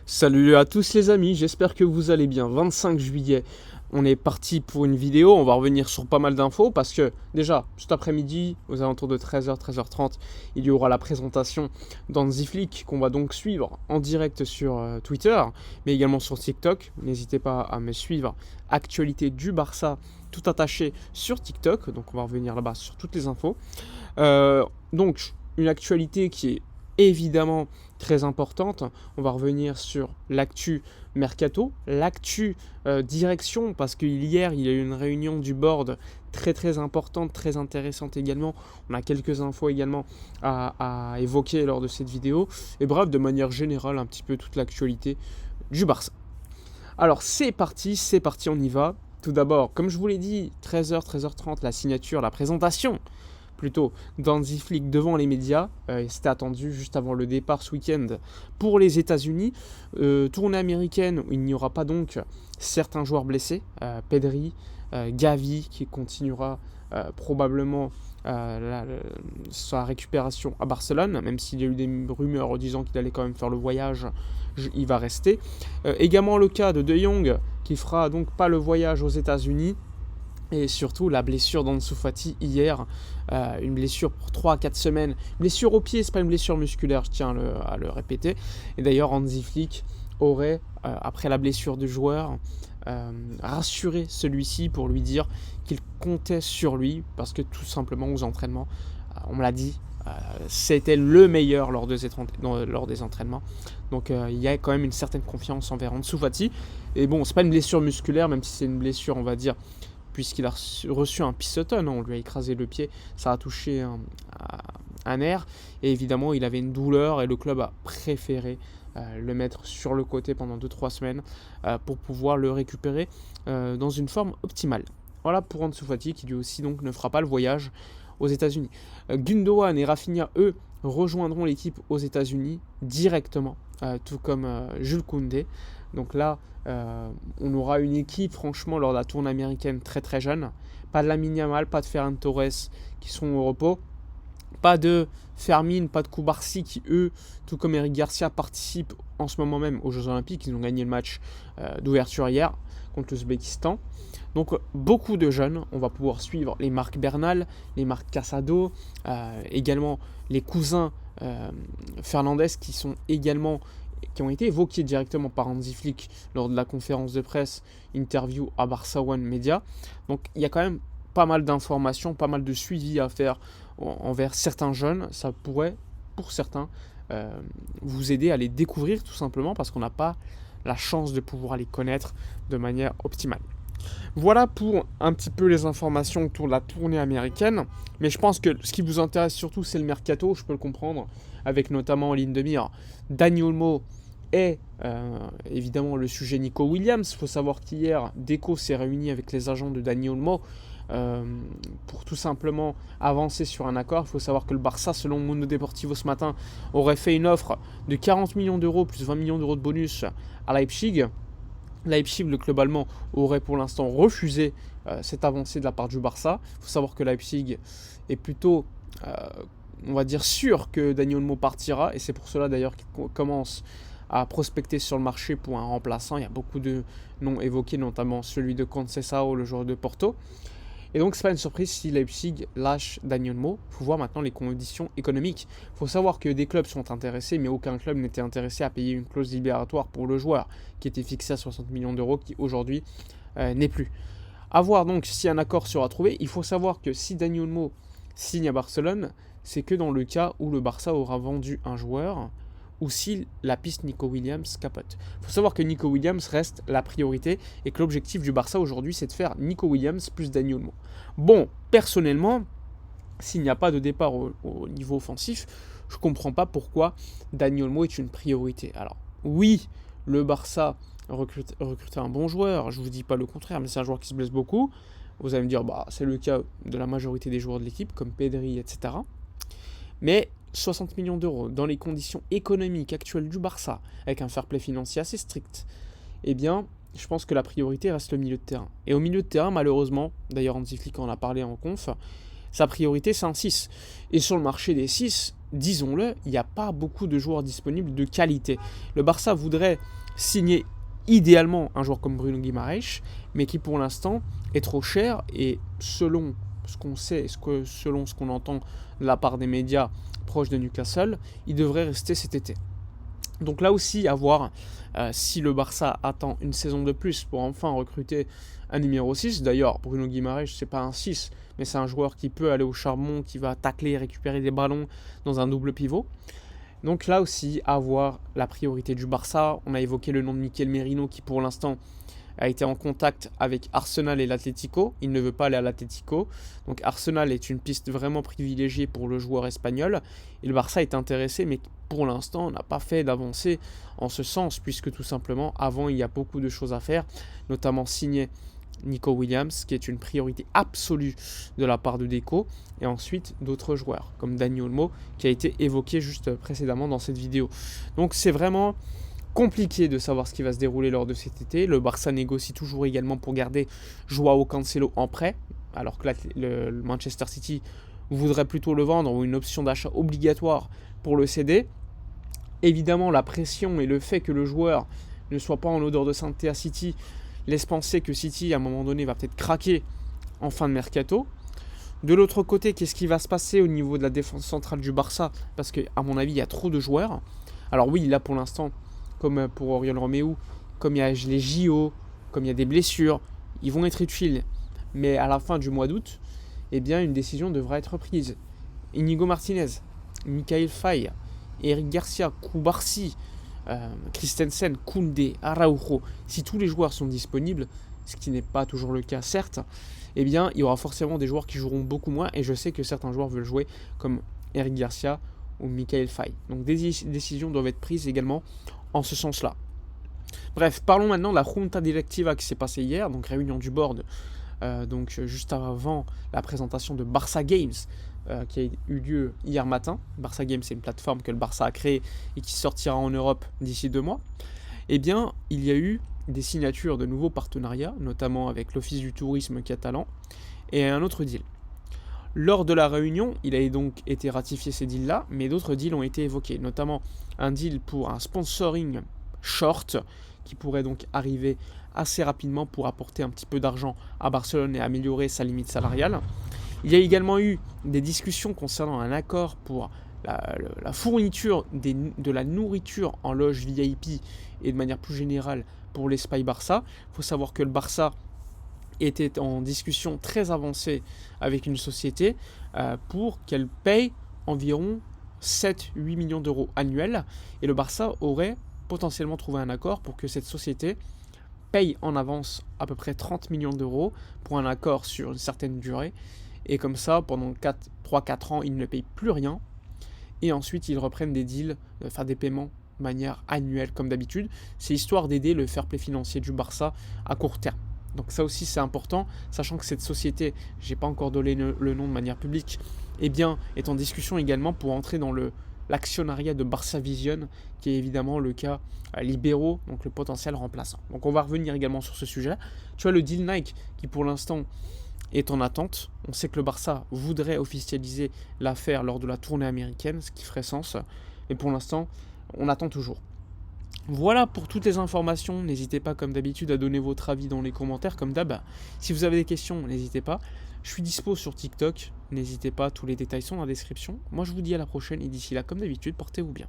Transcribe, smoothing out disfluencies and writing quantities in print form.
Salut à tous les amis, j'espère que vous allez bien. 25 juillet, on est parti pour une vidéo, on va revenir sur pas mal d'infos parce que déjà, cet après-midi, aux alentours de 13h, 13h30, il y aura la présentation d'Hansi qu'on va donc suivre en direct sur Twitter, mais également sur TikTok. N'hésitez pas à me suivre. Actualité du Barça, tout attaché sur TikTok, donc on va revenir là-bas sur toutes les infos. Donc, une actualité qui est évidemment très importante. On va revenir sur l'actu mercato, l'actu direction, parce qu'hier, il y a eu une réunion du board très importante, très intéressante également. On a quelques infos également à évoquer lors de cette vidéo. Et bref, de manière générale, un petit peu toute l'actualité du Barça. Alors c'est parti, on y va. Tout d'abord, comme je vous l'ai dit, 13h, 13h30, la signature, la présentation plutôt d'Hansi Flick devant les médias. C'était attendu juste avant le départ ce week-end pour les États-Unis. Tournée américaine où il n'y aura pas donc certains joueurs blessés. Pedri, Gavi qui continuera probablement sa récupération à Barcelone, même s'il y a eu des rumeurs disant qu'il allait quand même faire le voyage, il va rester. Également le cas de Jong qui fera donc pas le voyage aux États-Unis. Et surtout la blessure d'Ansu Fati hier, une blessure pour 3 à 4 semaines. Une blessure au pied, c'est pas une blessure musculaire, je tiens à le répéter. Et d'ailleurs, Hansi Flick aurait, après la blessure du joueur, rassuré celui-ci pour lui dire qu'il comptait sur lui, parce que tout simplement aux entraînements, on me l'a dit, c'était le meilleur lors des entraînements. Donc il y a quand même une certaine confiance envers Ansu Fati. Et bon, c'est pas une blessure musculaire, même si c'est une blessure, on va dire, puisqu'il a reçu un pisotone, on lui a écrasé le pied, ça a touché un nerf, et évidemment il avait une douleur et le club a préféré le mettre sur le côté pendant 2-3 semaines pour pouvoir le récupérer dans une forme optimale. Voilà pour Ansu Fati qui lui aussi donc ne fera pas le voyage aux États-Unis. Gundogan et Rafinha, eux, rejoindront l'équipe aux États-Unis directement, tout comme Jules Koundé. Donc là, on aura une équipe, franchement, lors de la tournée américaine très jeune. Pas de Lamine Yamal, pas de Ferran Torres qui sont au repos. Pas de Fermin, pas de Koubarsi qui, eux, tout comme Eric Garcia, participent en ce moment même aux Jeux Olympiques. Ils ont gagné le match d'ouverture hier contre l'Ouzbékistan. Donc beaucoup de jeunes, on va pouvoir suivre les Marc Bernal, les Marc Casado, également les cousins Fernandez qui ont été évoqués directement par Hansi Flick lors de la conférence de presse interview à Barça One Media. Donc il y a quand même pas mal d'informations, pas mal de suivi à faire envers certains jeunes. Ça pourrait, pour certains, vous aider à les découvrir tout simplement parce qu'on n'a pas la chance de pouvoir les connaître de manière optimale. Voilà pour un petit peu les informations autour de la tournée américaine. Mais je pense que ce qui vous intéresse surtout, c'est le mercato, je peux le comprendre, avec notamment en ligne de mire Dani Olmo et évidemment le sujet Nico Williams. Il faut savoir qu'hier, Deco s'est réuni avec les agents de Dani Olmo pour tout simplement avancer sur un accord. Il faut savoir que le Barça, selon Mundo Deportivo ce matin, aurait fait une offre de 40 millions d'euros plus 20 millions d'euros de bonus à Leipzig. Leipzig, le club allemand, aurait pour l'instant refusé cette avancée de la part du Barça. Il faut savoir que Leipzig est plutôt, on va dire, sûr que Dani Olmo partira. Et c'est pour cela d'ailleurs qu'il commence à prospecter sur le marché pour un remplaçant. Il y a beaucoup de noms évoqués, notamment celui de Conceição, le joueur de Porto. Et donc, ce n'est pas une surprise si Leipzig lâche Dani Olmo. Il faut voir maintenant les conditions économiques. Il faut savoir que des clubs sont intéressés, mais aucun club n'était intéressé à payer une clause libératoire pour le joueur, qui était fixée à 60 millions d'euros, qui aujourd'hui n'est plus. A voir donc si un accord sera trouvé. Il faut savoir que si Dani Olmo signe à Barcelone, c'est que dans le cas où le Barça aura vendu un joueur, ou si la piste Nico Williams capote. Il faut savoir que Nico Williams reste la priorité et que l'objectif du Barça aujourd'hui, c'est de faire Nico Williams plus Dani Olmo. Bon, personnellement, s'il n'y a pas de départ au niveau offensif, je ne comprends pas pourquoi Dani Olmo est une priorité. Alors, oui, le Barça recrute un bon joueur, je ne vous dis pas le contraire, mais c'est un joueur qui se blesse beaucoup. Vous allez me dire, c'est le cas de la majorité des joueurs de l'équipe, comme Pedri, etc. Mais 60 millions d'euros dans les conditions économiques actuelles du Barça, avec un fair play financier assez strict, eh bien, je pense que la priorité reste le milieu de terrain. Et au milieu de terrain, malheureusement, d'ailleurs Hansi Flick en a parlé en conf, sa priorité c'est un 6. Et sur le marché des 6, disons-le, il n'y a pas beaucoup de joueurs disponibles de qualité. Le Barça voudrait signer idéalement un joueur comme Bruno Guimaraes, mais qui pour l'instant est trop cher, et selon ce qu'on sait, selon ce qu'on entend de la part des médias proches de Newcastle, il devrait rester cet été. Donc là aussi, à voir si le Barça attend une saison de plus pour enfin recruter un numéro 6. D'ailleurs, Bruno Guimaraes, c'est pas un 6, mais c'est un joueur qui peut aller au charbon, qui va tacler et récupérer des ballons dans un double pivot. Donc là aussi, à voir la priorité du Barça. On a évoqué le nom de Mikel Merino qui pour l'instant a été en contact avec Arsenal et l'Atlético. Il ne veut pas aller à l'Atlético. Donc Arsenal est une piste vraiment privilégiée pour le joueur espagnol. Et le Barça est intéressé, mais pour l'instant, on n'a pas fait d'avancée en ce sens, puisque tout simplement, avant, il y a beaucoup de choses à faire, notamment signer Nico Williams, qui est une priorité absolue de la part de Deco, et ensuite d'autres joueurs, comme Dani Olmo, qui a été évoqué juste précédemment dans cette vidéo. Donc c'est vraiment compliqué de savoir ce qui va se dérouler lors de cet été. Le Barça négocie toujours également pour garder Joao Cancelo en prêt, alors que le Manchester City voudrait plutôt le vendre, ou une option d'achat obligatoire pour le céder. Évidemment, la pression et le fait que le joueur ne soit pas en odeur de sainteté à City laisse penser que City, à un moment donné, va peut-être craquer en fin de mercato. De l'autre côté, qu'est-ce qui va se passer au niveau de la défense centrale du Barça? Parce qu'à mon avis, il y a trop de joueurs. Alors oui, là pour l'instant, comme pour Oriol Romeu, comme il y a les JO, comme il y a des blessures, ils vont être utiles. Mais à la fin du mois d'août, eh bien, une décision devra être prise. Inigo Martinez, Michael Faye, Eric Garcia, Koubarsi, Christensen, Koundé, Araujo, si tous les joueurs sont disponibles, ce qui n'est pas toujours le cas certes, eh bien il y aura forcément des joueurs qui joueront beaucoup moins, et je sais que certains joueurs veulent jouer comme Eric Garcia ou Michael Faye. Donc des décisions doivent être prises également en ce sens-là. Bref, parlons maintenant de la Junta Directiva qui s'est passée hier, donc réunion du board, donc juste avant la présentation de Barça Games, qui a eu lieu hier matin. Barça Games, c'est une plateforme que le Barça a créée et qui sortira en Europe d'ici 2 mois. Eh bien, il y a eu des signatures de nouveaux partenariats, notamment avec l'Office du tourisme catalan, et un autre deal. Lors de la réunion, il a donc été ratifié ces deals-là, mais d'autres deals ont été évoqués, notamment un deal pour un sponsoring short, qui pourrait donc arriver assez rapidement pour apporter un petit peu d'argent à Barcelone et améliorer sa limite salariale. Il y a également eu des discussions concernant un accord pour la fourniture de la nourriture en loge VIP et de manière plus générale pour l'Espagne Barça. Il faut savoir que le Barça était en discussion très avancée avec une société pour qu'elle paye environ 7-8 millions d'euros annuels, et le Barça aurait potentiellement trouvé un accord pour que cette société paye en avance à peu près 30 millions d'euros pour un accord sur une certaine durée. Et comme ça, pendant 3-4 ans, ils ne payent plus rien. Et ensuite, ils reprennent des deals, des paiements de manière annuelle comme d'habitude. C'est histoire d'aider le fair play financier du Barça à court terme. Donc ça aussi, c'est important, sachant que cette société, je n'ai pas encore donné le nom de manière publique, eh bien, est en discussion également pour entrer dans l'actionnariat de Barça Vision, qui est évidemment le cas libéraux, donc le potentiel remplaçant. Donc on va revenir également sur ce sujet. Tu as le deal Nike qui pour l'instant est en attente. On sait que le Barça voudrait officialiser l'affaire lors de la tournée américaine, ce qui ferait sens. Mais pour l'instant, on attend toujours. Voilà pour toutes les informations. N'hésitez pas comme d'habitude à donner votre avis dans les commentaires comme d'hab. Si vous avez des questions, n'hésitez pas. Je suis dispo sur TikTok. N'hésitez pas, tous les détails sont dans la description. Moi je vous dis à la prochaine et d'ici là comme d'habitude, portez-vous bien.